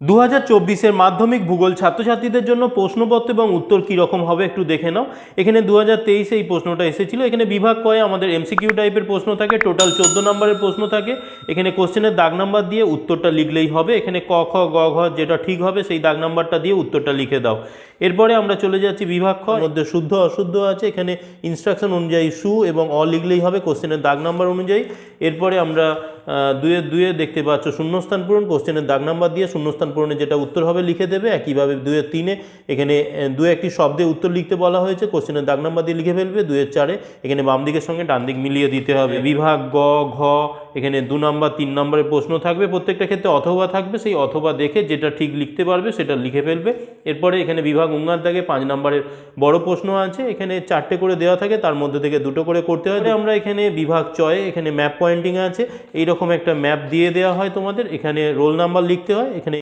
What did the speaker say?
2024-এর মাধ্যমিক ভূগোল ছাত্রছাত্রীদের জন্য প্রশ্নপত্র এবং উত্তর কীরকম হবে একটু দেখে নাও। এখানে 2023-এ এই প্রশ্নটা এসেছিল। এখানে বিভাগ কয়ে আমাদের এমসিকিউ টাইপের প্রশ্ন থাকে, টোটাল 14 নম্বরের প্রশ্ন থাকে। এখানে কোশ্চেনের দাগ নাম্বার দিয়ে উত্তরটা লিখলেই হবে। এখানে ক খ গ ঘ যেটা ঠিক হবে সেই দাগ নাম্বারটা দিয়ে উত্তরটা লিখে দাও। এরপরে আমরা চলে যাচ্ছি বিভাগ খ, মধ্যে শুদ্ধ অশুদ্ধ আছে। এখানে ইনস্ট্রাকশন অনুযায়ী সু এবং অ লিখলেই হবে কোশ্চেনের দাগ নাম্বার অনুযায়ী। এরপরে আমরা দুয়ে দেখতে পাচ্ছ শূন্যস্থান পূরণ, কোশ্চেনের দাগ নাম্বার দিয়ে শূন্যস্থান পূরণে যেটা উত্তর হবে লিখে দেবে। একইভাবে 2-3 এখানে একটি শব্দে উত্তর লিখতে বলা হয়েছে, কোশ্চেনের দাগ নাম্বার দিয়ে লিখে ফেলবে। 2-4 এখানে বাম দিকের সঙ্গে ডান দিক মিলিয়ে দিতে হবে। বিভাগ গ ঘ এখানে 2 নম্বর 3 নম্বরের প্রশ্ন থাকবে, প্রত্যেকটা ক্ষেত্রে অথবা থাকবে, সেই অথবা দেখে যেটা ঠিক লিখতে পারবে সেটা লিখে ফেলবে। এরপরে এখানে বিভাগ উঙ্গার দাগে 5 নম্বরের বড় প্রশ্ন আছে, এখানে 4টে করে দেওয়া থাকে, তার মধ্যে থেকে 2টো করে করতে হয়। আমরা এখানে বিভাগ চয়ে এখানে ম্যাপ পয়েন্টিং আছে, এইরকম একটা ম্যাপ দিয়ে দেওয়া হয় তোমাদের। এখানে রোল নাম্বার লিখতে হয়, এখানে